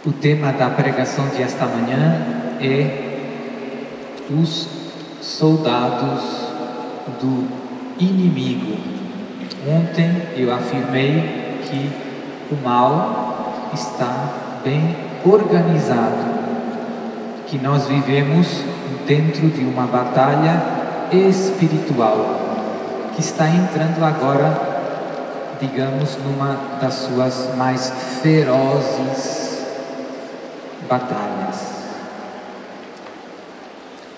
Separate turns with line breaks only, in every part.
O tema da pregação de esta manhã é os soldados do inimigo. Ontem eu afirmei que o mal está bem organizado, que nós vivemos dentro de uma batalha espiritual que está entrando agora, digamos, numa das suas mais ferozes batalhas.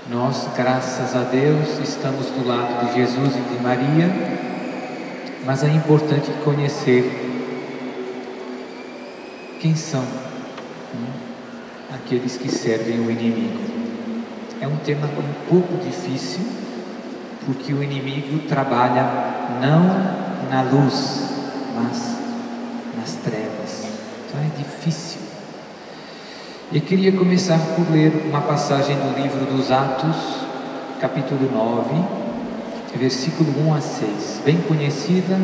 Nós, graças a Deus, estamos do lado de Jesus e de Maria, mas é importante conhecer quem são aqueles que servem o inimigo. É um tema um pouco difícil, porque o inimigo trabalha não na luz, mas nas trevas. Então é difícil. Eu queria começar por ler uma passagem do livro dos Atos, capítulo 9, versículo 1 a 6, bem conhecida.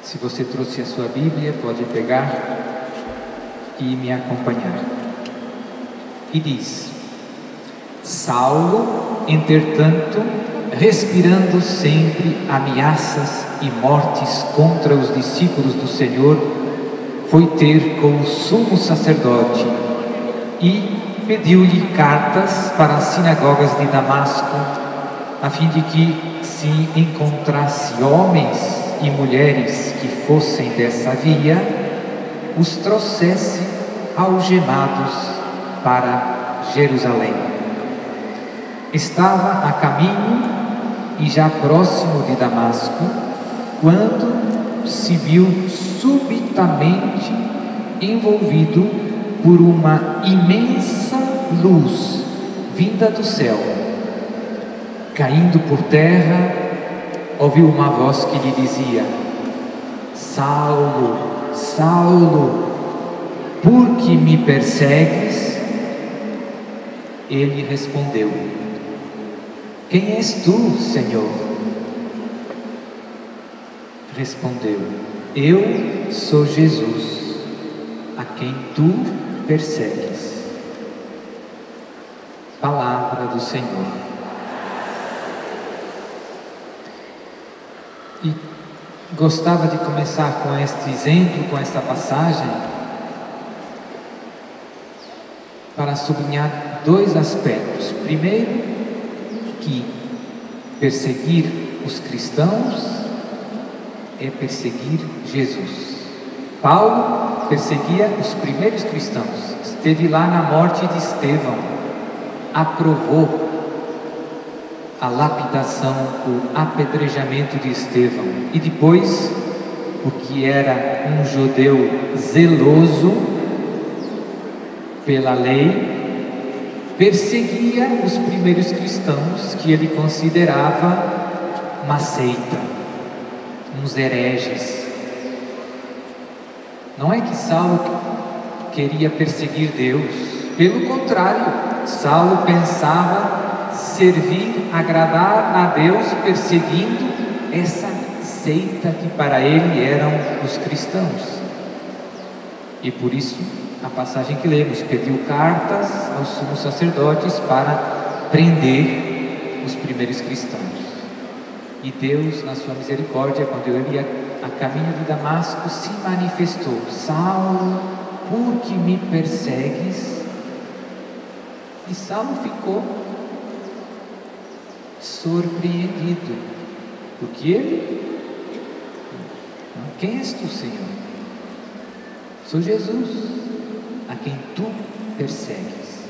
Se você trouxe a sua Bíblia, pode pegar e me acompanhar. E diz: Saulo, entretanto, respirando sempre ameaças e mortes contra os discípulos do Senhor, foi ter com o sumo sacerdote e pediu-lhe cartas para as sinagogas de Damasco, a fim de que, se encontrasse homens e mulheres que fossem dessa via, os trouxesse algemados para Jerusalém. Estava a caminho e já próximo de Damasco, quando se viu subitamente envolvido por uma imensa luz vinda do céu. Caindo por terra, ouviu uma voz que lhe dizia: Saulo, Saulo, por que me persegues? Ele respondeu: Quem és tu, Senhor? Respondeu: Eu sou Jesus, a quem tu persegues. Palavra do Senhor. E gostava de começar com este exemplo, com esta passagem, para sublinhar dois aspectos. Primeiro, que perseguir os cristãos é perseguir Jesus. Paulo perseguia os primeiros cristãos, esteve lá na morte de Estevão, aprovou a lapidação, o apedrejamento de Estevão, e depois, porque era um judeu zeloso pela lei, perseguia os primeiros cristãos que ele considerava uma seita, uns hereges. Não é que Saulo queria perseguir Deus, pelo contrário, Saulo pensava servir, agradar a Deus, perseguindo essa seita que para ele eram os cristãos. E por isso, a passagem que lemos, pediu cartas aos sumos sacerdotes para prender os primeiros cristãos. E Deus, na sua misericórdia, quando ele ia a caminho de Damasco, se manifestou: Saulo, por que me persegues? E Saulo ficou surpreendido, porque ele: Quem és tu, Senhor? Sou Jesus, a quem tu persegues.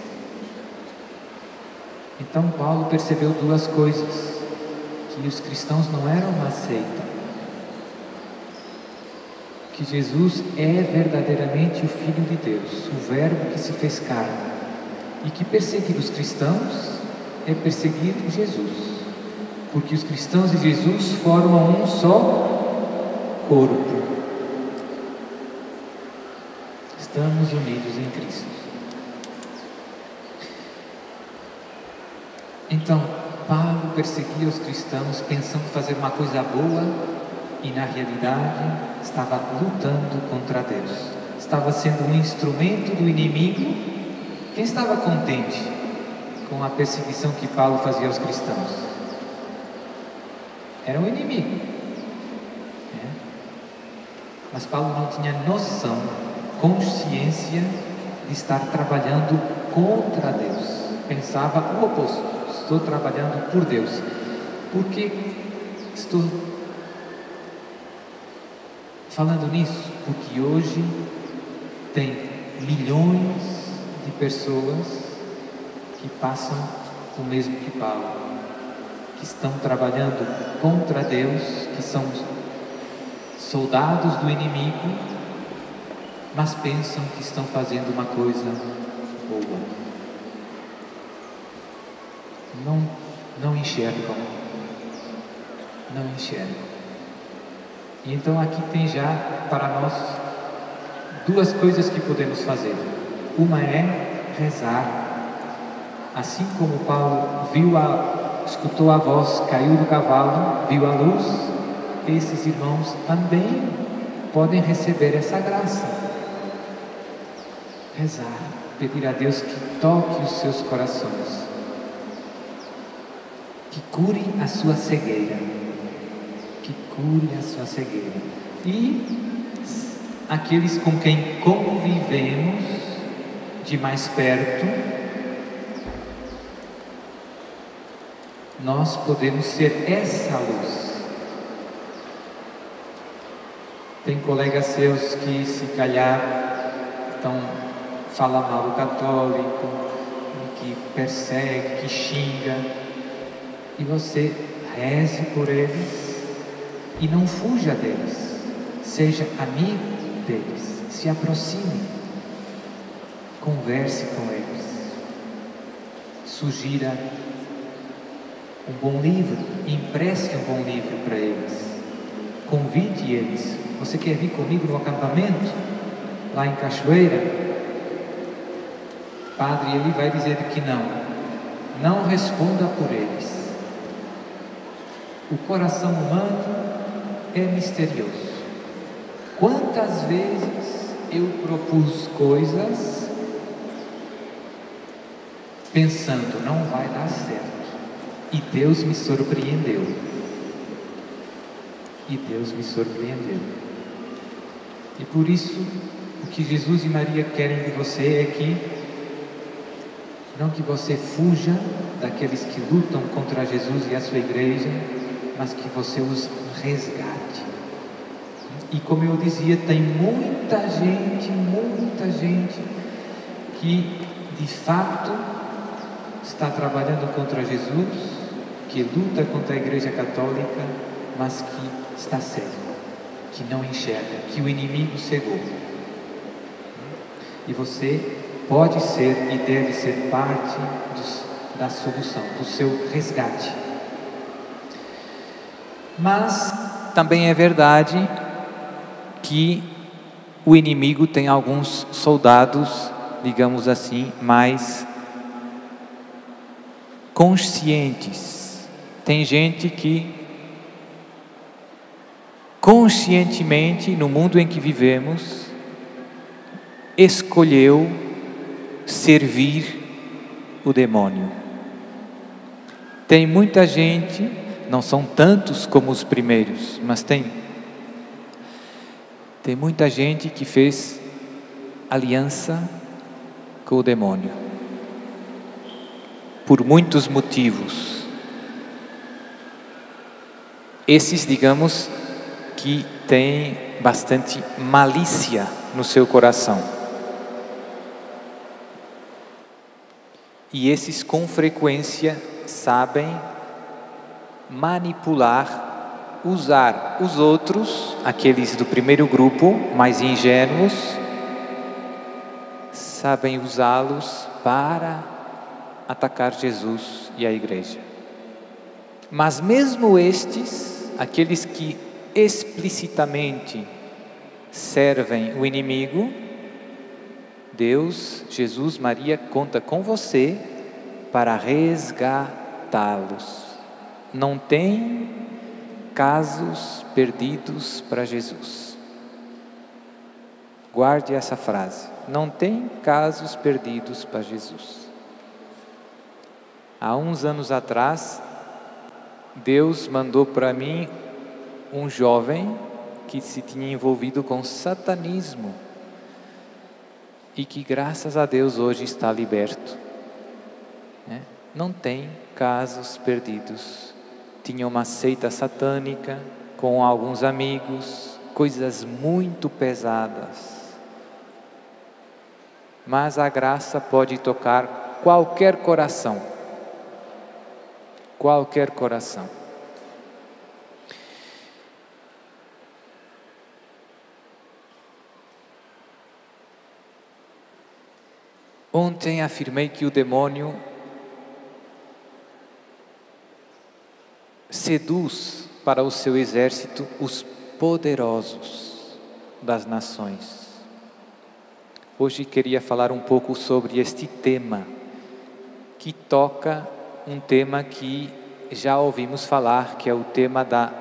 Então Paulo percebeu duas coisas: que os cristãos não eram uma seita, que Jesus é verdadeiramente o Filho de Deus, o Verbo que se fez carne, e que perseguir os cristãos é perseguir Jesus, porque os cristãos e Jesus formam um só corpo. Estamos unidos em Cristo. Então, Paulo perseguia os cristãos pensando fazer uma coisa boa e na realidade estava lutando contra Deus. estava sendo um instrumento do inimigo, quem estava contente com a perseguição que Paulo fazia aos cristãos? Era o inimigo, né? Mas Paulo não tinha noção, consciência de estar trabalhando contra Deus. Pensava o oposto: estou trabalhando por Deus. Por que estou falando nisso? Porque hoje tem milhões de pessoas que passam o mesmo que Paulo, que estão trabalhando contra Deus, que são soldados do inimigo, mas pensam que estão fazendo uma coisa boa. Não enxergam. Não enxergam. E então aqui tem já para nós duas coisas que podemos fazer. Uma é rezar. Assim como Paulo escutou a voz, caiu do cavalo, viu a luz, esses irmãos também podem receber essa graça. Rezar, pedir a Deus que toque os seus corações, que cure a sua cegueira, que cure a sua cegueira. E aqueles com quem convivemos de mais perto, nós podemos ser essa luz. Tem colegas seus que, se calhar, falam mal do católico, que persegue, que xinga, e você reze por eles e não fuja deles, seja amigo deles, se aproxime, converse com eles, sugira um bom livro, empreste um bom livro para eles, convide eles. Você quer vir comigo no acampamento lá em Cachoeira? Padre, ele vai dizer que não responda por eles. O coração humano é misterioso. Quantas vezes eu propus coisas pensando, não vai dar certo, e Deus me surpreendeu. E por isso, o que Jesus e Maria querem de você é que não que você fuja daqueles que lutam contra Jesus e a sua igreja, mas que você os resgate. E como eu dizia, tem muita gente que de fato está trabalhando contra Jesus, que luta contra a igreja católica, mas que está cego, que não enxerga, que o inimigo cegou. E você pode ser e deve ser parte da solução, do seu resgate. Mas também é verdade que o inimigo tem alguns soldados, digamos assim, mais conscientes. Tem gente que conscientemente, no mundo em que vivemos, escolheu servir o demônio. Tem muita gente, não são tantos como os primeiros, mas tem muita gente que fez aliança com o demônio, por muitos motivos. Esses, digamos, que têm bastante malícia no seu coração. E esses, com frequência, sabem manipular, usar os outros, aqueles do primeiro grupo, mais ingênuos, sabem usá-los para atacar Jesus e a igreja. Mas mesmo estes, aqueles que explicitamente servem o inimigo, Deus, Jesus, Maria conta com você para resgatá-los. Não tem casos perdidos para Jesus. Guarde essa frase. Não tem casos perdidos para Jesus. Há uns anos atrás, Deus mandou para mim um jovem que se tinha envolvido com satanismo e que, graças a Deus, hoje está liberto. Não tem casos perdidos. Tinha uma seita satânica com alguns amigos, coisas muito pesadas. Mas a graça pode tocar qualquer coração. Qualquer coração. Ontem afirmei que o demônio seduz para o seu exército os poderosos das nações. Hoje queria falar um pouco sobre este tema, que toca um tema que já ouvimos falar, que é o tema da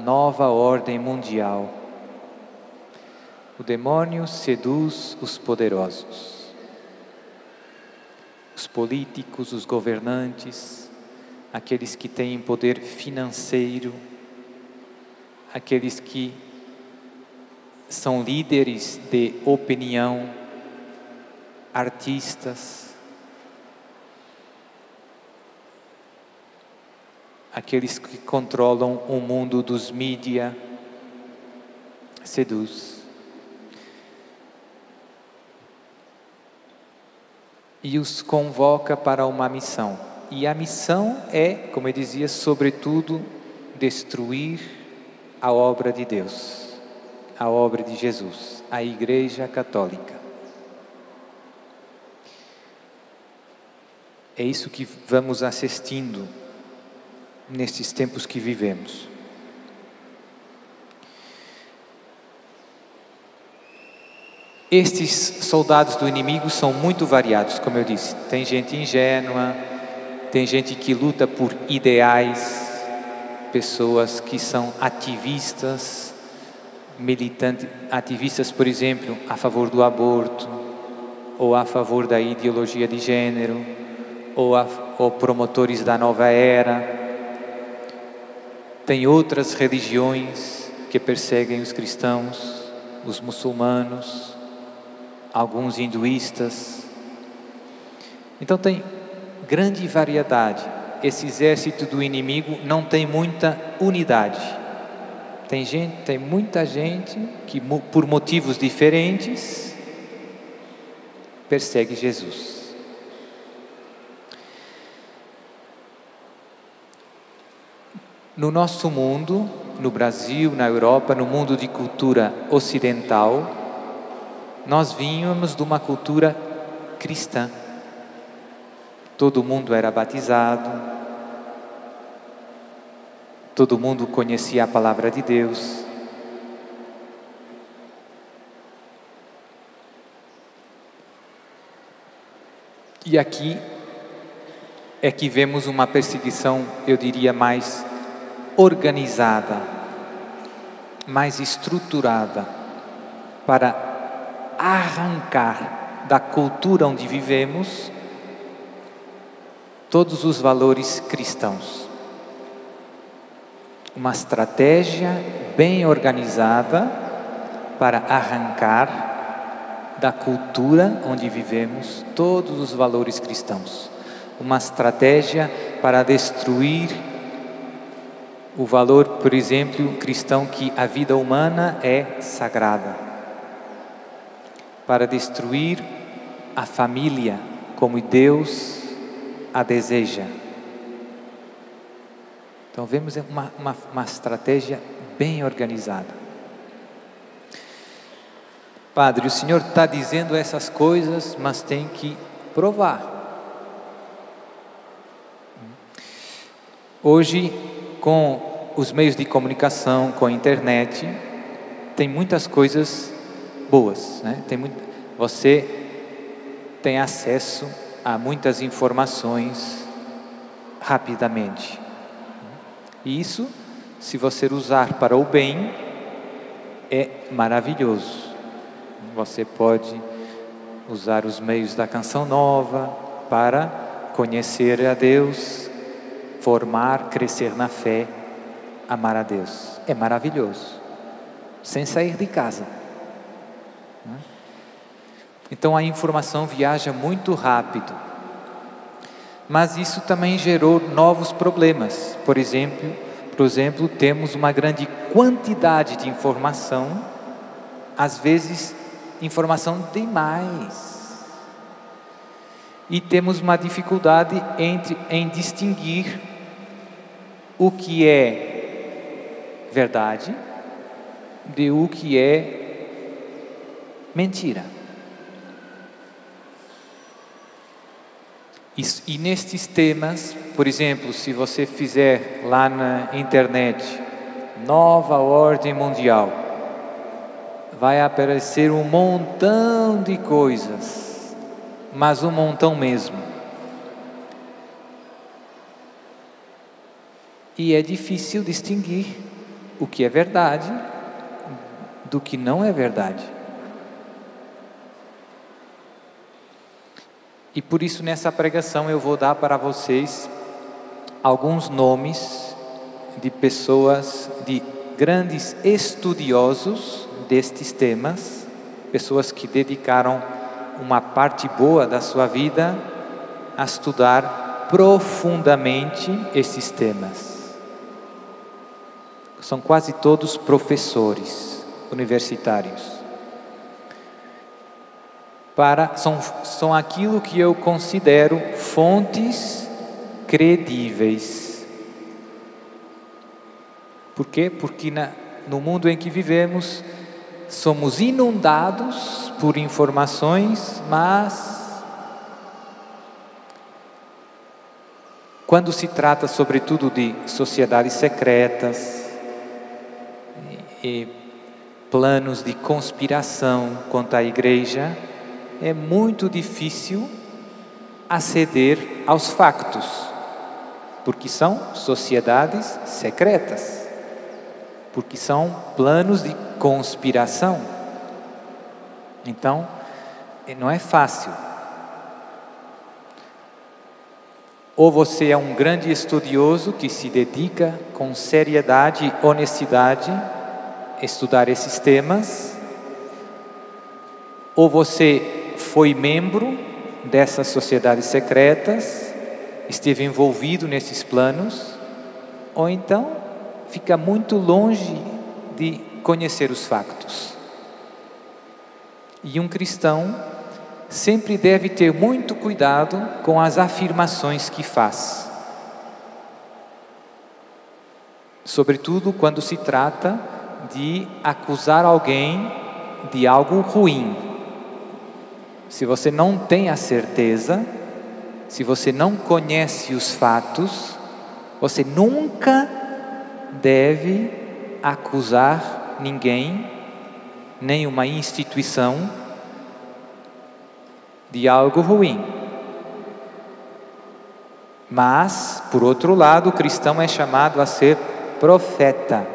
nova ordem mundial. O demônio seduz os poderosos, os políticos, os governantes, aqueles que têm poder financeiro, aqueles que são líderes de opinião, artistas, aqueles que controlam o mundo dos mídia, seduz. E os convoca para uma missão. E a missão é, como eu dizia, sobretudo, destruir a obra de Deus, a obra de Jesus, a Igreja Católica. É isso que vamos assistindo nestes tempos que vivemos. Estes soldados do inimigo são muito variados, como eu disse. Tem gente ingênua, tem gente que luta por ideais, pessoas que são ativistas, militantes, ativistas, por exemplo, a favor do aborto, ou a favor da ideologia de gênero, ou promotores da nova era. Tem outras religiões que perseguem os cristãos, os muçulmanos, alguns hinduístas. Então tem grande variedade. Esse exército do inimigo não tem muita unidade. Tem muita gente que, por motivos diferentes, persegue Jesus. No nosso mundo, no Brasil, na Europa, no mundo de cultura ocidental, nós vínhamos de uma cultura cristã. Todo mundo era batizado, todo mundo conhecia a palavra de Deus. E aqui é que vemos uma perseguição, eu diria, mais organizada, mais estruturada, para arrancar da cultura onde vivemos todos os valores cristãos. Uma estratégia bem organizada para arrancar da cultura onde vivemos todos os valores cristãos. Uma estratégia para destruir o valor, por exemplo, cristão, que a vida humana é sagrada. Para destruir a família como Deus a deseja. Então vemos uma estratégia bem organizada. Padre, o senhor está dizendo essas coisas, mas tem que provar. Hoje, com os meios de comunicação, com a internet, tem muitas coisas boas, né? Você tem acesso a muitas informações rapidamente. E isso, se você usar para o bem, é maravilhoso.
Você pode usar os meios da Canção Nova para conhecer a Deus, formar, crescer na fé, amar a Deus. É maravilhoso, sem sair de casa. Então a informação viaja muito rápido. Mas isso também gerou novos problemas. Por exemplo, temos uma grande quantidade de informação, às vezes informação demais. E temos uma dificuldade em distinguir o que é verdade de o que é mentira. E nestes temas, por exemplo, se você fizer lá na internet, Nova Ordem Mundial, vai aparecer um montão de coisas, mas um montão mesmo. E é difícil distinguir o que é verdade do que não é verdade. E por isso nessa pregação eu vou dar para vocês alguns nomes de pessoas, de grandes estudiosos destes temas, pessoas que dedicaram uma parte boa da sua vida a estudar profundamente esses temas. São quase todos professores universitários. São aquilo que eu considero fontes credíveis. Por quê? Porque no mundo em que vivemos, somos inundados por informações, mas quando se trata sobretudo de sociedades secretas e planos de conspiração contra a igreja, é muito difícil aceder aos factos, porque são sociedades secretas, porque são planos de conspiração. Então, não é fácil. Ou você é um grande estudioso que se dedica com seriedade e honestidade a estudar esses temas, ou você foi membro dessas sociedades secretas, esteve envolvido nesses planos, ou então fica muito longe de conhecer os factos. E um cristão sempre deve ter muito cuidado com as afirmações que faz, sobretudo quando se trata de acusar alguém de algo ruim. Se você não tem a certeza, se você não conhece os fatos, você nunca deve acusar ninguém, nenhuma instituição, de algo ruim. Mas, por outro lado, o cristão é chamado a ser profeta.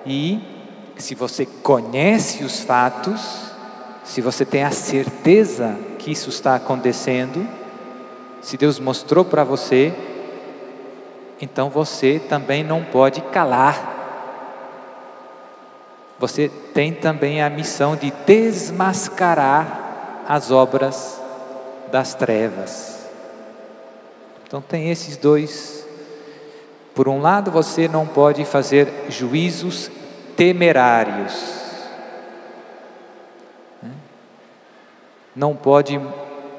E, se você conhece os fatos, se você tem a certeza que isso está acontecendo, se Deus mostrou para você, então você também não pode calar. Você tem também a missão de desmascarar as obras das trevas. Então tem esses dois. Por um lado, você não pode fazer juízos temerários. Não pode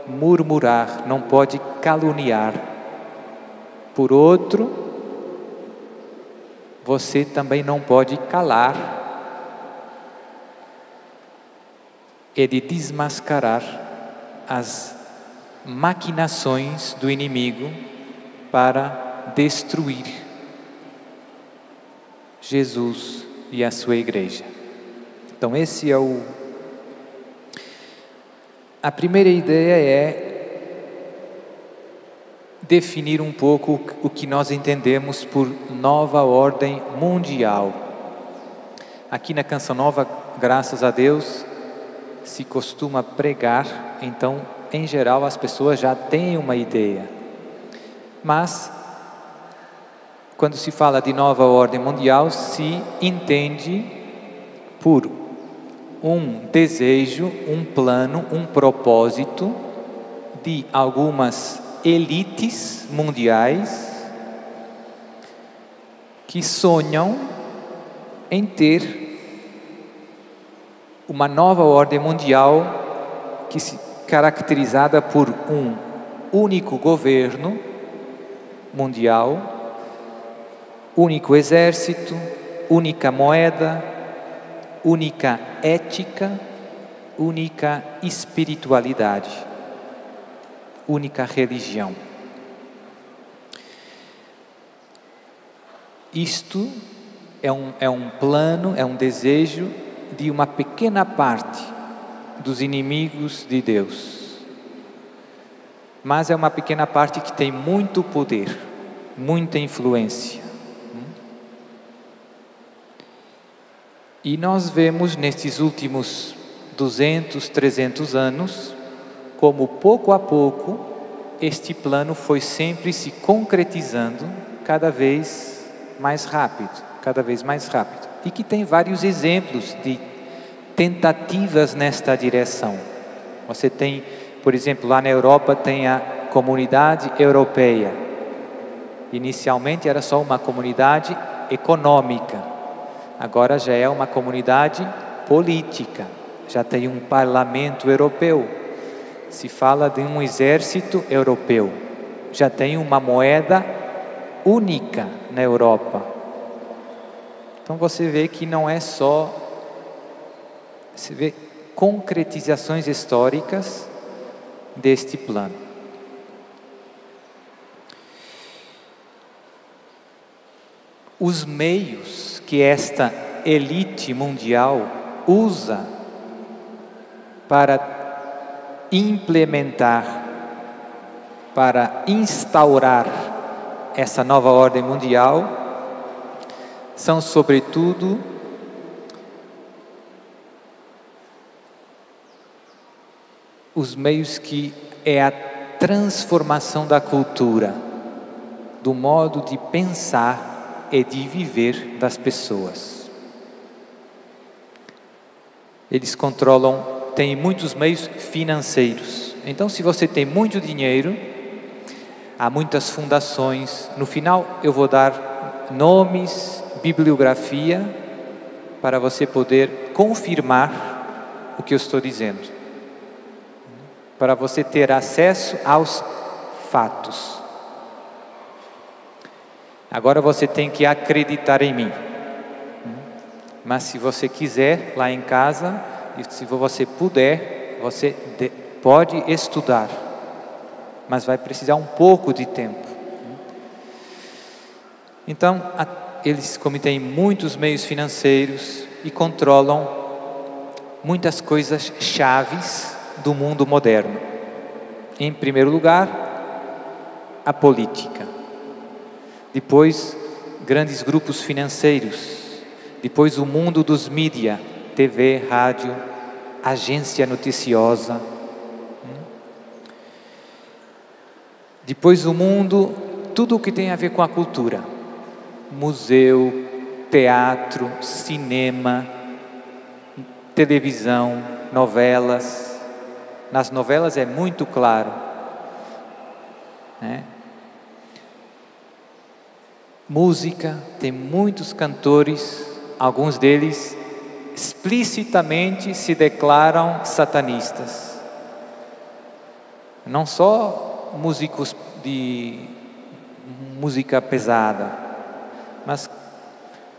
murmurar, não pode caluniar. Por outro, você também não pode calar e de desmascarar as maquinações do inimigo para destruir Jesus e a sua igreja. Então esse é a primeira ideia é definir um pouco o que nós entendemos por nova ordem mundial. Aqui na Canção Nova, graças a Deus, se costuma pregar, então, em geral, as pessoas já têm uma ideia. Mas, quando se fala de nova ordem mundial, se entende por um desejo, um plano, um propósito de algumas elites mundiais que sonham em ter uma nova ordem mundial que se caracterizada por um único governo mundial, único exército, única moeda, única ética, única espiritualidade, única religião. Isto é um plano, é um desejo de uma pequena parte dos inimigos de Deus. Mas é uma pequena parte que tem muito poder, muita influência. E nós vemos nestes últimos 200, 300 anos, como pouco a pouco, este plano foi sempre se concretizando cada vez mais rápido, cada vez mais rápido. E que tem vários exemplos de tentativas nesta direção. Você tem, por exemplo, lá na Europa tem a Comunidade Europeia. Inicialmente era só uma comunidade econômica, agora já é uma comunidade política, já tem um parlamento europeu, se fala de um exército europeu, já tem uma moeda única na Europa. Então você vê que não é só, você vê concretizações históricas deste plano. Os meios que esta elite mundial usa para implementar, para instaurar essa nova ordem mundial, são sobretudo os meios que é a transformação da cultura, do modo de pensar e de viver das pessoas. Eles controlam, têm muitos meios financeiros. Então, se você tem muito dinheiro, há muitas fundações. No final, eu vou dar nomes, bibliografia, para você poder confirmar o que eu estou dizendo. Para você ter acesso aos fatos. Agora você tem que acreditar em mim. Mas se você quiser, lá em casa, e se você puder, você pode estudar. Mas vai precisar um pouco de tempo. Então, eles, como têm muitos meios financeiros e controlam muitas coisas chaves do mundo moderno. Em primeiro lugar, a política. Depois, grandes grupos financeiros. Depois, o mundo dos mídia, TV, rádio, agência noticiosa. Depois, o mundo, tudo o que tem a ver com a cultura. Museu, teatro, cinema, televisão, novelas. Nas novelas é muito claro, né? Música, tem muitos cantores, alguns deles explicitamente se declaram satanistas. Não só músicos de música pesada, mas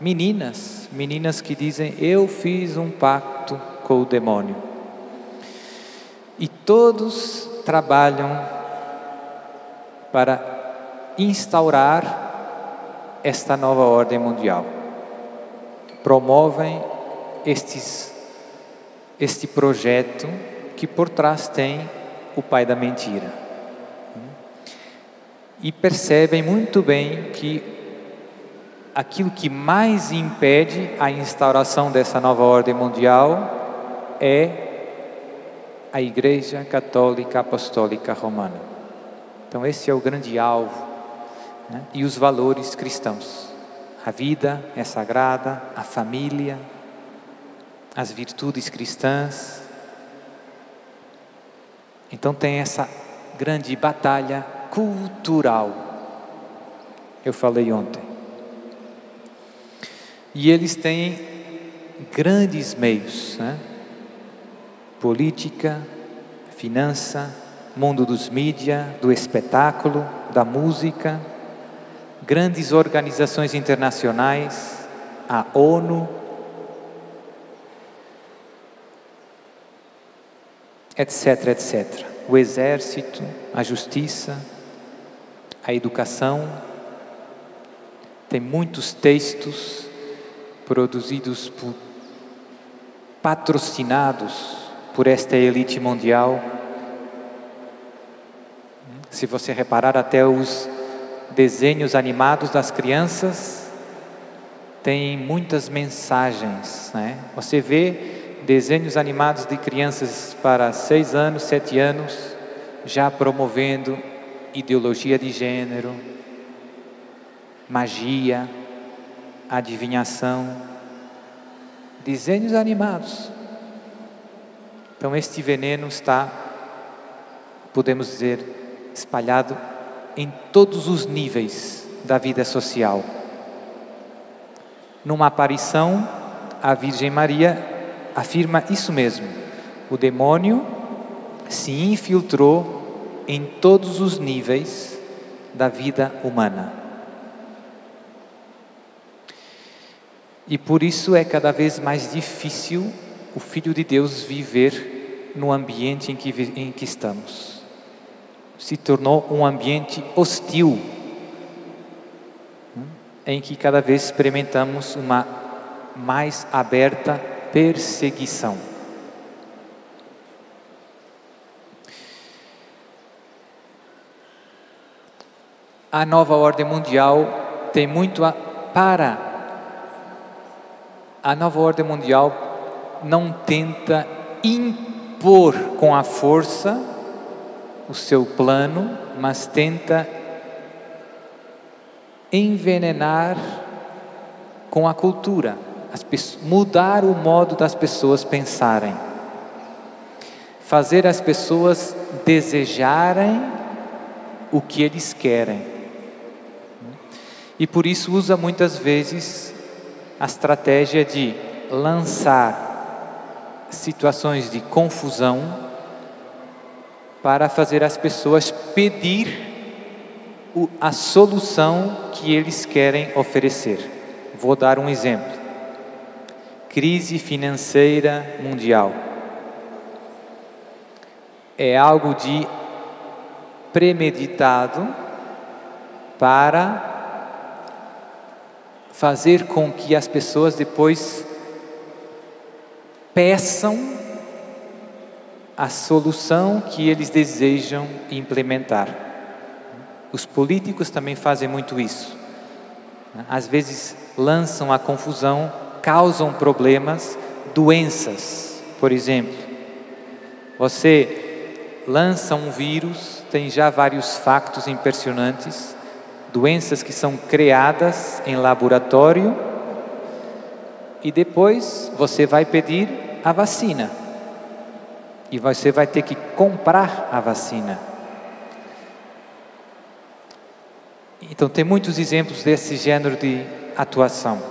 meninas que dizem: eu fiz um pacto com o demônio. E todos trabalham para instaurar esta nova ordem mundial. Promovem este projeto que por trás tem o pai da mentira. E percebem muito bem que aquilo que mais impede a instauração dessa nova ordem mundial é a Igreja Católica Apostólica Romana. Então esse é o grande alvo, né? E os valores cristãos. A vida é sagrada, a família, as virtudes cristãs. Então tem essa grande batalha cultural. Eu falei ontem. E eles têm grandes meios, né? Política, finança, mundo dos mídias, do espetáculo, da música, grandes organizações internacionais, a ONU, etc, etc. O exército, a justiça, a educação. Tem muitos textos produzidos patrocinados por esta elite mundial. Se você reparar, até os desenhos animados das crianças têm muitas mensagens, né? Você vê desenhos animados de crianças para 6 anos, 7 anos, já promovendo ideologia de gênero, magia, adivinhação, desenhos animados. Então este veneno está, podemos dizer, espalhado em todos os níveis da vida social. Numa aparição, a Virgem Maria afirma isso mesmo. O demônio se infiltrou em todos os níveis da vida humana. E por isso é cada vez mais difícil o Filho de Deus viver no ambiente em que estamos. Se tornou um ambiente hostil, em que cada vez experimentamos uma mais aberta perseguição. A nova ordem mundial tem muito a nova ordem mundial não tenta impor com a força o seu plano, mas tenta envenenar com a cultura, mudar o modo das pessoas pensarem, fazer as pessoas desejarem o que eles querem. E por isso usa muitas vezes a estratégia de lançar situações de confusão para fazer as pessoas pedir a solução que eles querem oferecer. Vou dar um exemplo. Crise financeira mundial. É algo de premeditado para fazer com que as pessoas depois peçam a solução que eles desejam implementar. Os políticos também fazem muito isso. Às vezes lançam a confusão, causam problemas, doenças. Por exemplo, você lança um vírus, tem já vários factos impressionantes, doenças que são criadas em laboratório, e depois você vai pedir a vacina. E você vai ter que comprar a vacina. Então tem muitos exemplos desse gênero de atuação.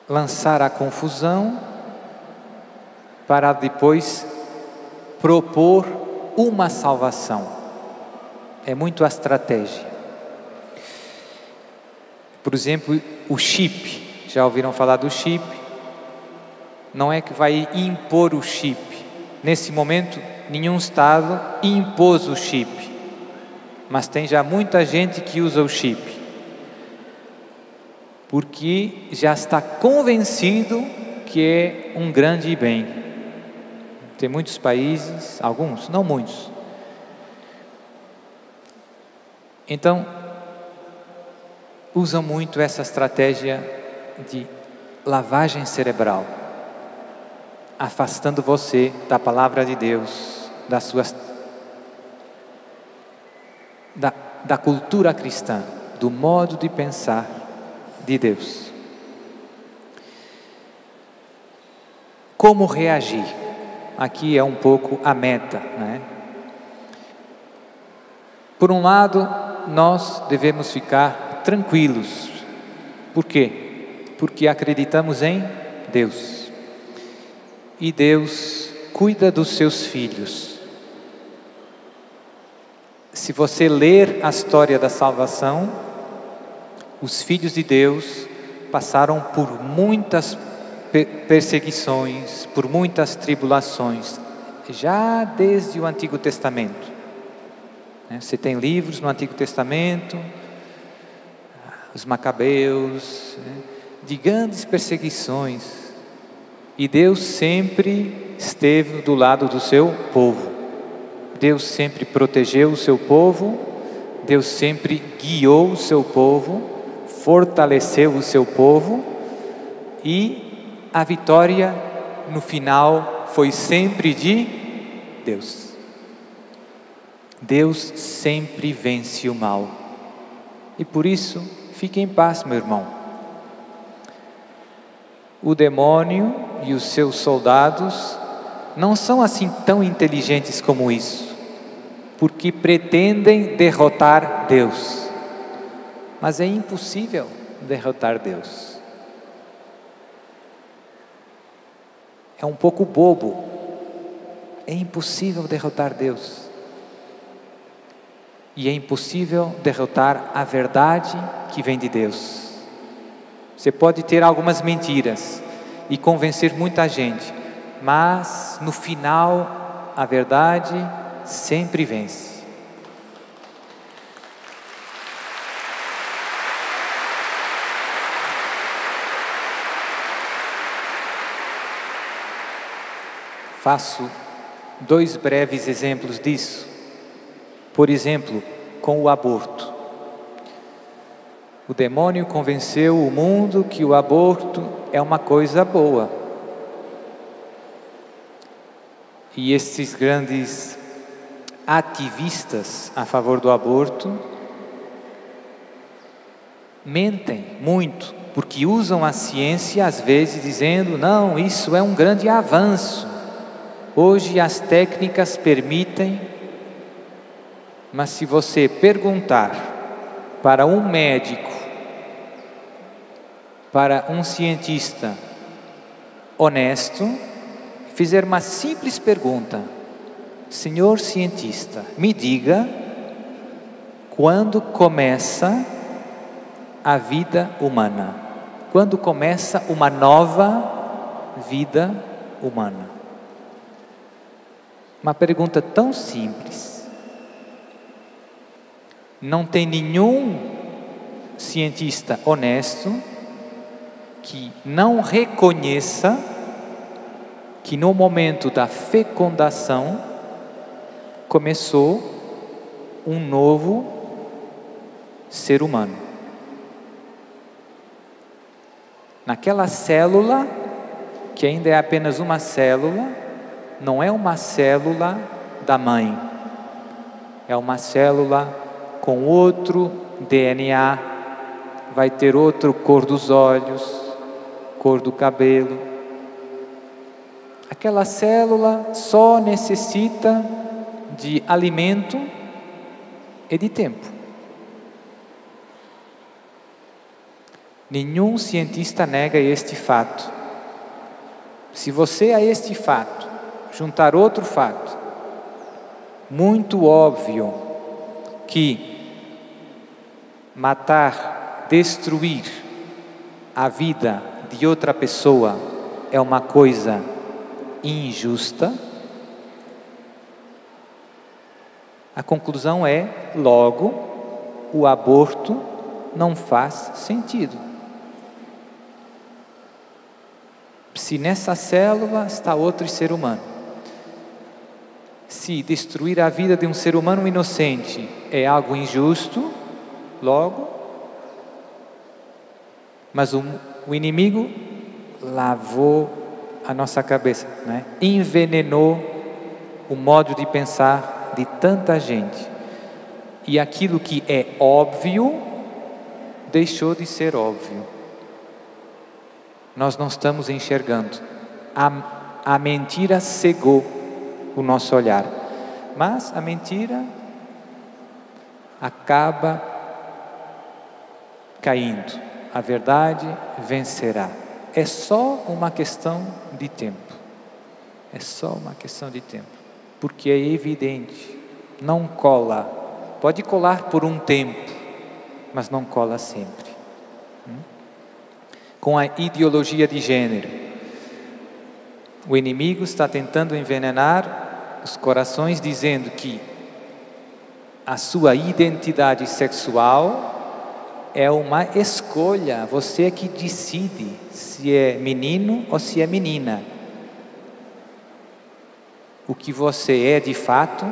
Lançar a confusão para depois propor uma salvação. É muito a estratégia. Por exemplo, o chip. Já ouviram falar do chip? Não é que vai impor o chip. Nesse momento, nenhum Estado impôs o chip. Mas tem já muita gente que usa o chip. Porque já está convencido que é um grande bem. Tem muitos países, alguns, não muitos. Então, usam muito essa estratégia de lavagem cerebral. afastando você da palavra de Deus, da cultura cristã, do modo de pensar de Deus. Como reagir? Aqui é um pouco a meta, né? Por um lado, nós devemos ficar tranquilos. Por quê? Porque acreditamos em Deus. E Deus cuida dos seus filhos. Se você ler a história da salvação, os filhos de Deus passaram por muitas perseguições, por muitas tribulações, já desde o Antigo Testamento. Você tem livros no Antigo Testamento, os Macabeus, de grandes perseguições, e Deus sempre esteve do lado do seu povo. Deus sempre protegeu o seu povo, Deus sempre guiou o seu povo, fortaleceu o seu povo, e a vitória no final foi sempre de Deus. Deus sempre vence o mal. E por isso, fique em paz, meu irmão. O demônio e os seus soldados não são assim tão inteligentes como isso, porque pretendem derrotar Deus. Mas é impossível derrotar Deus. É um pouco bobo. É impossível derrotar Deus. E é impossível derrotar a verdade que vem de Deus. Você pode ter algumas mentiras e convencer muita gente, mas no final a verdade sempre vence. Faço 2 breves exemplos disso. Por exemplo, com o aborto. O demônio convenceu o mundo que o aborto é uma coisa boa. E esses grandes ativistas a favor do aborto mentem muito, porque usam a ciência às vezes dizendo: não, isso é um grande avanço. Hoje as técnicas permitem. Mas se você perguntar para um médico, para um cientista honesto, fizer uma simples pergunta: senhor cientista, me diga quando começa a vida humana? Quando começa uma nova vida humana? Uma pergunta tão simples. Não tem nenhum cientista honesto que não reconheça que no momento da fecundação começou um novo ser humano. Naquela célula, que ainda é apenas uma célula, não é uma célula da mãe, é uma célula com outro DNA, vai ter outra cor dos olhos, cor do cabelo. Aquela célula só necessita de alimento e de tempo. Nenhum cientista nega este fato. Se você a este fato juntar outro fato, muito óbvio, que matar, destruir a vida de outra pessoa é uma coisa injusta, a conclusão é, logo, o aborto não faz sentido. Se nessa célula está outro ser humano, se destruir a vida de um ser humano inocente é algo injusto, logo, mas o inimigo lavou a nossa cabeça, né? Envenenou o modo de pensar de tanta gente. E aquilo que é óbvio deixou de ser óbvio. Nós não estamos enxergando. A mentira cegou o nosso olhar. Mas a mentira acaba caindo. A verdade vencerá. É só uma questão de tempo. É só uma questão de tempo. Porque é evidente. Não cola. Pode colar por um tempo, mas não cola sempre. Com a ideologia de gênero, o inimigo está tentando envenenar os corações, dizendo que a sua identidade sexual é uma escolha. Você é que decide se é menino ou se é menina. O que você é de fato,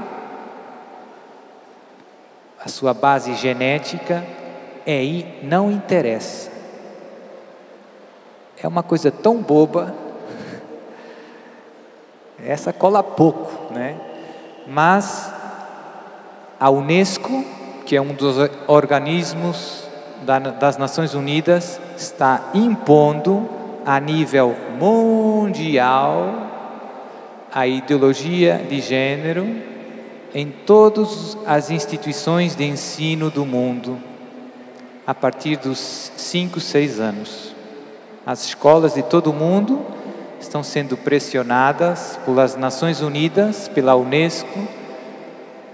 a sua base genética, não interessa. É uma coisa tão boba, essa cola pouco, né? Mas a Unesco, que é um dos organismos das Nações Unidas, está impondo a nível mundial a ideologia de gênero em todas as instituições de ensino do mundo, a partir dos 5, 6 anos. As escolas de todo o mundo estão sendo pressionadas pelas Nações Unidas, pela Unesco,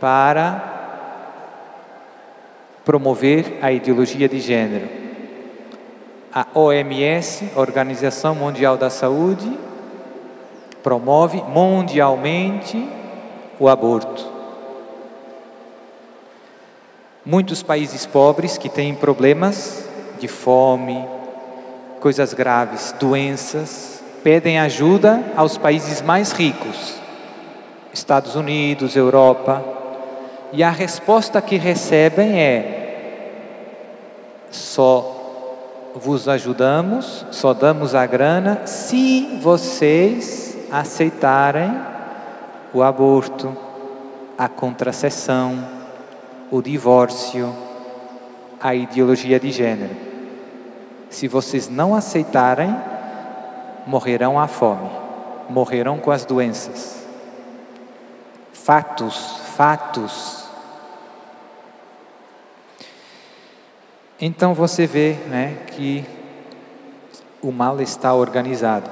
para promover a ideologia de gênero. A OMS, Organização Mundial da Saúde, promove mundialmente o aborto. Muitos países pobres que têm problemas de fome, coisas graves, doenças, pedem ajuda aos países mais ricos, Estados Unidos, Europa, e a resposta que recebem é: só vos ajudamos, só damos a grana se vocês aceitarem o aborto, a contracepção, o divórcio, a ideologia de gênero. Se vocês não aceitarem, morrerão à fome, morrerão com as doenças. Fatos. Então você vê, né, que o mal está organizado.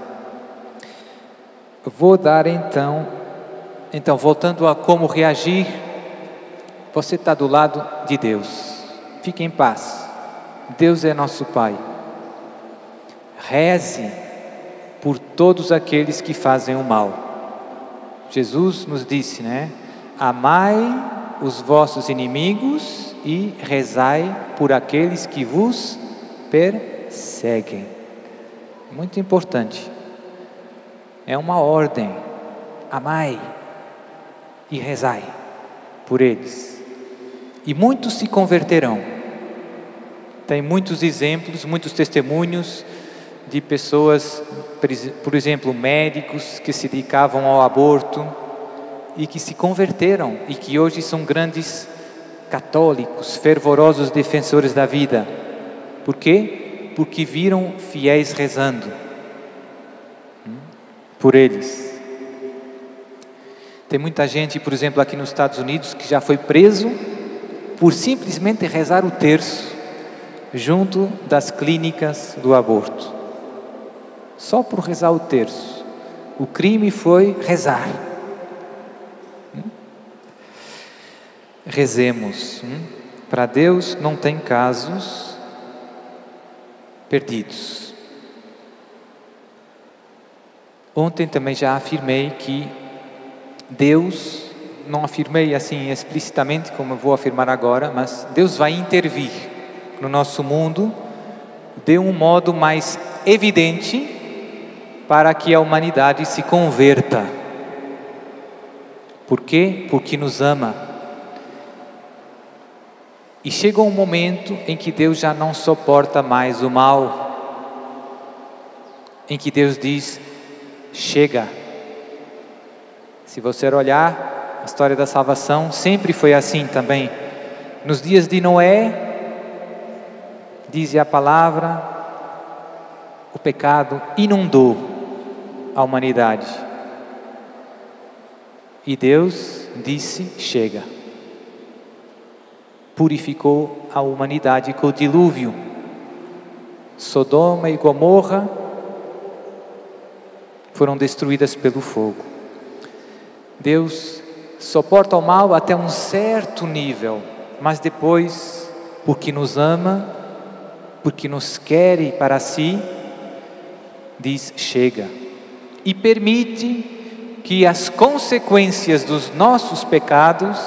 Vou dar então, voltando a como reagir. Você está do lado de Deus. Fique em paz. Deus é nosso Pai. Reze por todos aqueles que fazem o mal. Jesus nos disse, né? Amai os vossos inimigos e rezai por aqueles que vos perseguem. Muito importante. É uma ordem. Amai e rezai por eles. E muitos se converterão. Tem muitos exemplos, muitos testemunhos de pessoas, por exemplo, médicos que se dedicavam ao aborto e que se converteram e que hoje são grandes católicos, fervorosos defensores da vida. Por quê? Porque viram fiéis rezando por eles. Tem muita gente, por exemplo, aqui nos Estados Unidos, que já foi preso por simplesmente rezar o terço junto das clínicas do aborto. Só por rezar o terço. O crime foi rezar. Rezemos. Para Deus não tem casos perdidos. Ontem também já afirmei que Deus, não afirmei assim explicitamente como eu vou afirmar agora, mas Deus vai intervir no nosso mundo de um modo mais evidente para que a humanidade se converta. Por quê? Porque nos ama. E chega um momento em que Deus já não suporta mais o mal, em que Deus diz: chega. Se você olhar a história da salvação, sempre foi assim também. Nos dias de Noé, diz a palavra, o pecado inundou a humanidade. E Deus disse, chega. Purificou a humanidade com o dilúvio. Sodoma e Gomorra foram destruídas pelo fogo. Deus suporta o mal até um certo nível, mas depois, porque nos ama, porque nos quer para si, diz chega. E permite que as consequências dos nossos pecados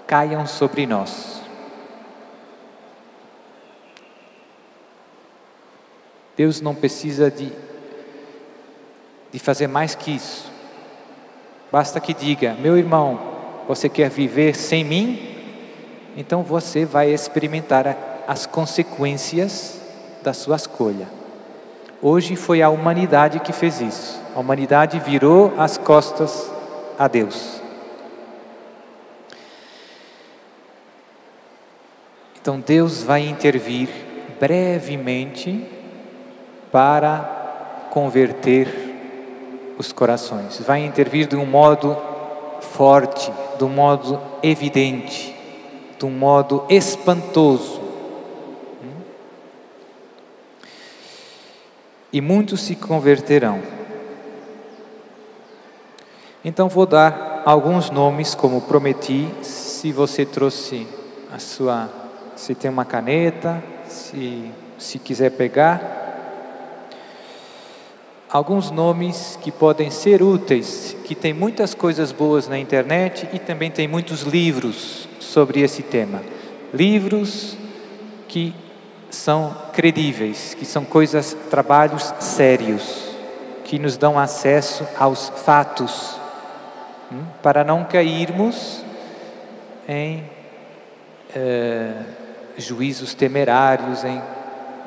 caiam sobre nós. Deus não precisa de fazer mais que isso. Basta que diga, meu irmão, você quer viver sem mim? Então você vai experimentar as consequências da sua escolha. Hoje foi a humanidade que fez isso. A humanidade virou as costas a Deus. Então Deus vai intervir brevemente para converter os corações. Vai intervir de um modo forte, de um modo evidente, de um modo espantoso. E muitos se converterão. Então vou dar alguns nomes, como prometi. Se você trouxe se tem uma caneta, se quiser pegar. Alguns nomes que podem ser úteis, que tem muitas coisas boas na internet e também tem muitos livros sobre esse tema. Livros que são credíveis, que são trabalhos sérios, que nos dão acesso aos fatos, para não cairmos em juízos temerários, em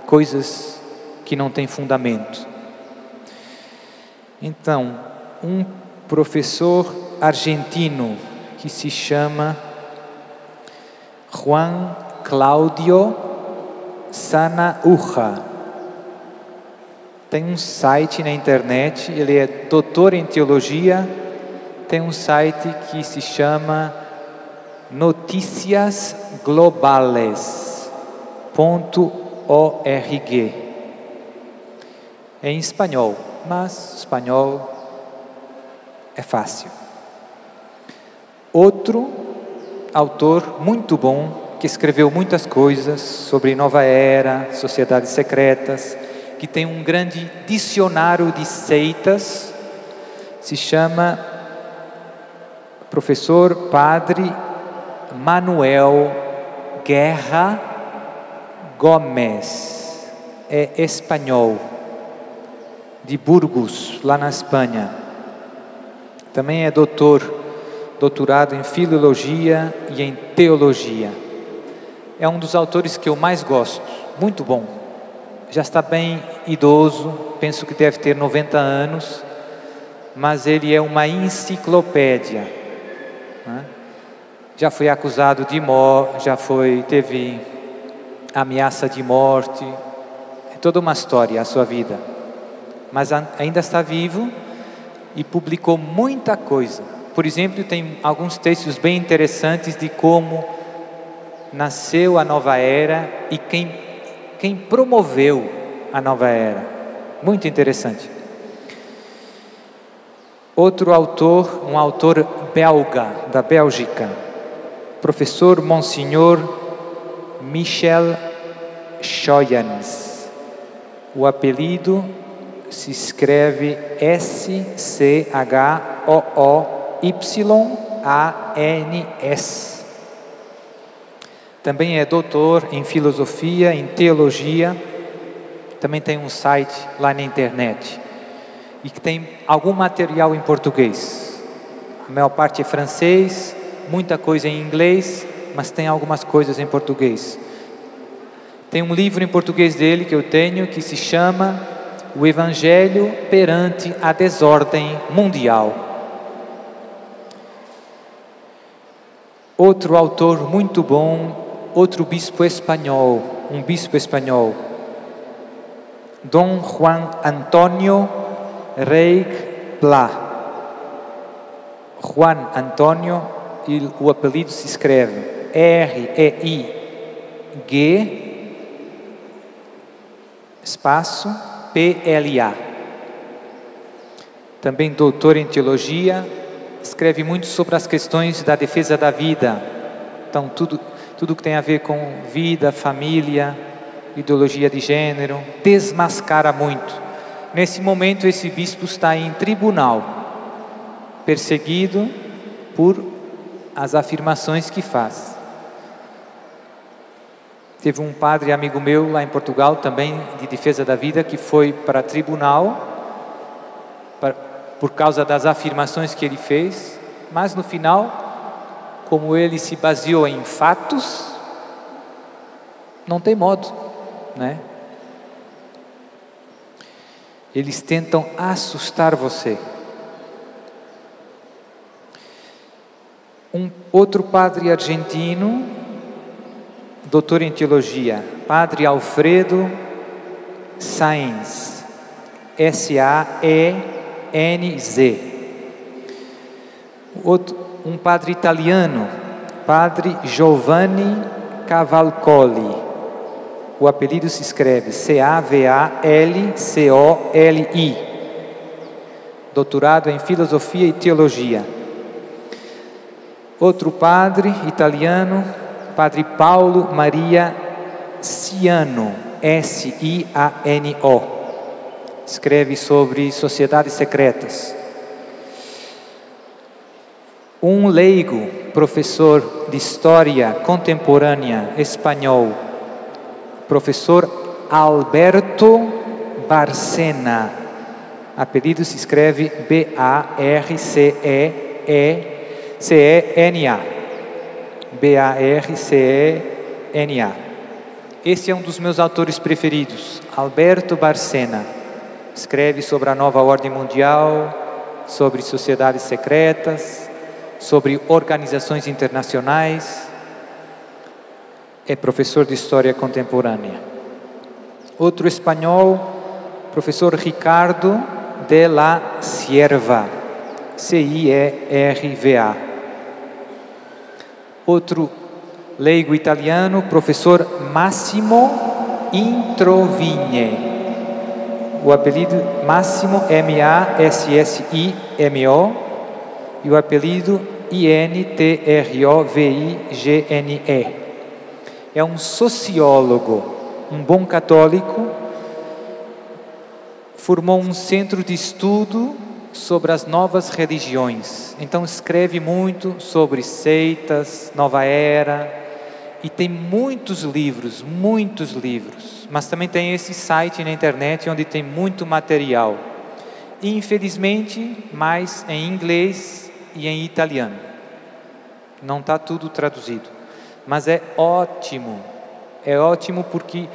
coisas que não têm fundamento. Então, um professor argentino que se chama Juan Claudio Sanahúja, tem um site na internet, ele é doutor em teologia, tem um site que se chama noticiasglobales.org. É em espanhol, mas espanhol é fácil. Outro autor muito bom, que escreveu muitas coisas sobre Nova Era, sociedades secretas, que tem um grande dicionário de seitas, se chama professor Padre Manuel Guerra Gomes, é espanhol, de Burgos, lá na Espanha. Também é doutorado em filologia e em teologia. É um dos autores que eu mais gosto, muito bom. Já está bem idoso, penso que deve ter 90 anos, mas ele é uma enciclopédia, né? Já foi acusado de morte, teve ameaça de morte, é toda uma história a sua vida. Mas ainda está vivo e publicou muita coisa. Por exemplo, tem alguns textos bem interessantes de como nasceu a nova era e quem promoveu a nova era. Muito interessante. Outro autor, um autor belga, da Bélgica, professor Monsenhor Michel Schoyans. O apelido se escreve Schooyans. Também é doutor em filosofia, em teologia. Também tem um site lá na internet. E que tem algum material em português. A maior parte é francês, muita coisa em inglês, mas tem algumas coisas em português. Tem um livro em português dele que eu tenho, que se chama o Evangelho perante a desordem mundial. Outro autor muito bom, outro bispo espanhol, um bispo espanhol, Dom Juan Antonio Reig Pla. Juan Antonio, e o apelido se escreve R-E-I-G espaço P-L-A. Também doutor em teologia, escreve muito sobre as questões da defesa da vida. Então, tudo que tem a ver com vida, família, ideologia de gênero, desmascara muito. Nesse momento, esse bispo está em tribunal, perseguido por as afirmações que faz. Teve um padre amigo meu lá em Portugal, também de defesa da vida, que foi para tribunal por causa das afirmações que ele fez, mas no final, como ele se baseou em fatos, não tem modo, né? Eles tentam assustar você. Um outro padre argentino, doutor em teologia, Padre Alfredo Saenz, S-A-E-N-Z. Um padre italiano, Padre Giovanni Cavalcoli. O apelido se escreve C-A-V-A-L-C-O-L-I. Doutorado em filosofia e teologia. Outro padre italiano, Padre Paulo Maria Siano, S-I-A-N-O. Escreve sobre sociedades secretas. Um leigo, professor de história contemporânea espanhol, professor Alberto Barcena. Apelido se escreve B-A-R-C-E-N-A. B-A-R-C-E-N-A. Esse é um dos meus autores preferidos, Alberto Barcena. Escreve sobre a nova ordem mundial, sobre sociedades secretas, sobre organizações internacionais. É professor de história contemporânea. Outro espanhol, professor Ricardo de la Cierva, C-I-E-R-V-A. Outro leigo italiano, professor Massimo Introvigne. O apelido Massimo, M-A-S-S-I-M-O, e o apelido I-N-T-R-O-V-I-G-N-E. É um sociólogo, um bom católico, formou um centro de estudo sobre as novas religiões. Então escreve muito sobre seitas, nova era, e tem muitos livros, mas também tem esse site na internet onde tem muito material. Infelizmente, mais em inglês e em italiano. Não está tudo traduzido. Mas é ótimo porque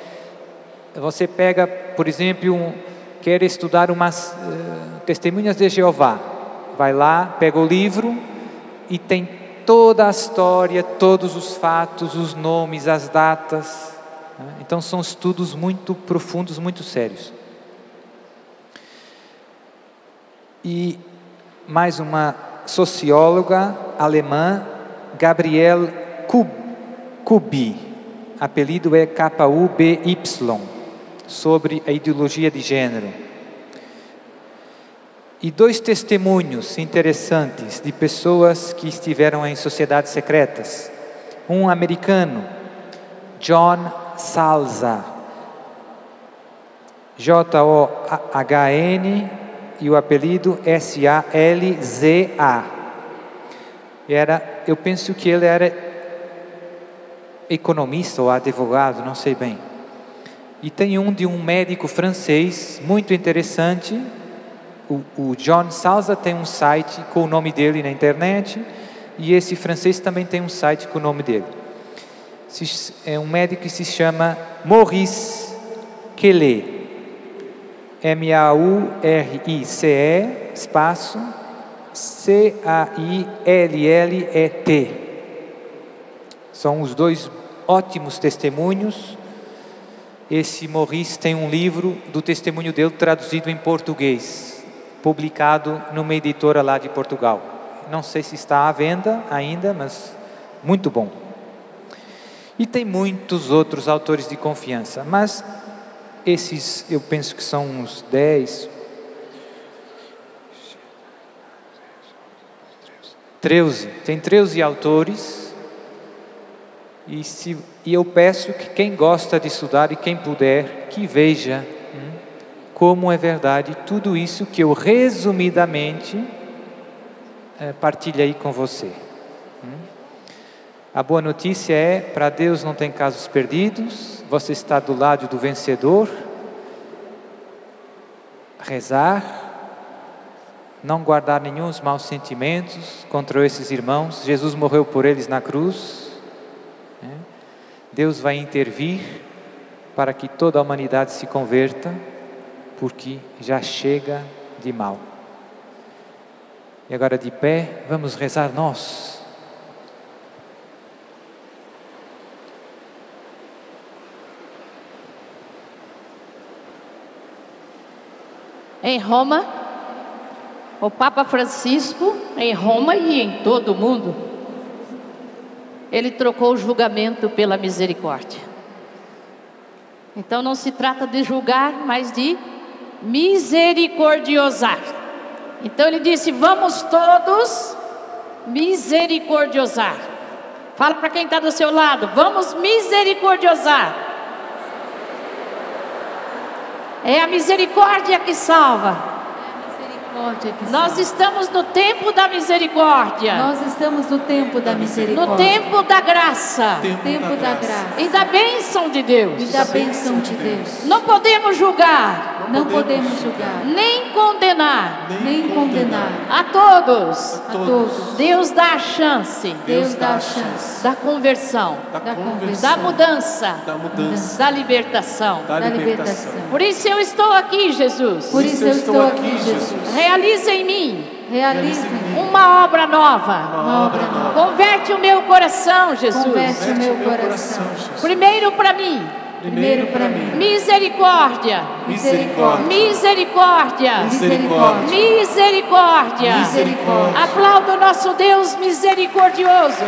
você pega, por exemplo, quer estudar umas testemunhas de Jeová, vai lá, pega o livro e tem toda a história, todos os fatos, os nomes, as datas. Então são estudos muito profundos, muito sérios. E mais uma socióloga alemã, Gabrielle Kubi, apelido é K-U-B-Y, sobre a ideologia de gênero. E dois testemunhos interessantes de pessoas que estiveram em sociedades secretas. Um americano, John Salza, J-O-H-N, e o apelido S-A-L-Z-A. Eu penso que ele era economista ou advogado, não sei bem. E tem um de um médico francês muito interessante. O John Salza tem um site com o nome dele na internet, e esse francês também tem um site com o nome dele. É um médico que se chama Maurice Kelly. Maurice, espaço, Caillet. São os dois ótimos testemunhos. Esse Maurice tem um livro do testemunho dele traduzido em português, publicado numa editora lá de Portugal. Não sei se está à venda ainda, mas muito bom. E tem muitos outros autores de confiança, mas esses eu penso que são uns 10, 13. Tem 13 autores. E eu peço que quem gosta de estudar e quem puder, que veja como é verdade tudo isso que eu resumidamente partilhei com você. A boa notícia é, para Deus não tem casos perdidos, você está do lado do vencedor. Rezar, não guardar nenhum maus sentimentos contra esses irmãos. Jesus morreu por eles na cruz. Deus vai intervir para que toda a humanidade se converta, porque já chega de mal. E agora de pé, vamos rezar nós.
Em Roma, o Papa Francisco, em Roma e em todo o mundo, ele trocou o julgamento pela misericórdia. Então não se trata de julgar, mas de misericordiosar. Então ele disse: vamos todos misericordiosar. Fala para quem está do seu lado: vamos misericordiosar. É a misericórdia que salva. Nós estamos no tempo da misericórdia.
Nós estamos no tempo da misericórdia.
No tempo da graça.
Tempo da graça.
E da bênção de Deus.
E da bênção de Deus.
Não podemos julgar.
Não podemos julgar.
Nem condenar.
Nem condenar.
A todos.
A todos.
Deus dá a chance.
Deus dá a chance.
Da conversão.
Da conversão.
Da mudança.
Da mudança.
Da libertação.
Da libertação.
Por isso eu estou aqui, Jesus.
Por isso eu estou aqui, Jesus.
Realiza em mim.
Realiza
uma obra nova.
Uma obra nova.
Converte o meu coração, Jesus.
Converte o meu coração.
Primeiro para mim.
Primeiro para mim.
Misericórdia.
Misericórdia.
Misericórdia.
Misericórdia.
Misericórdia.
Misericórdia.
Aplauda o nosso Deus misericordioso.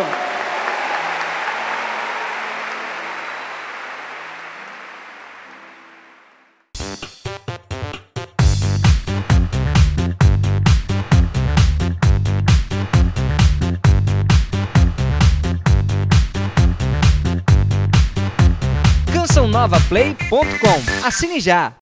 CançãoNovaPlay.com. Assine já!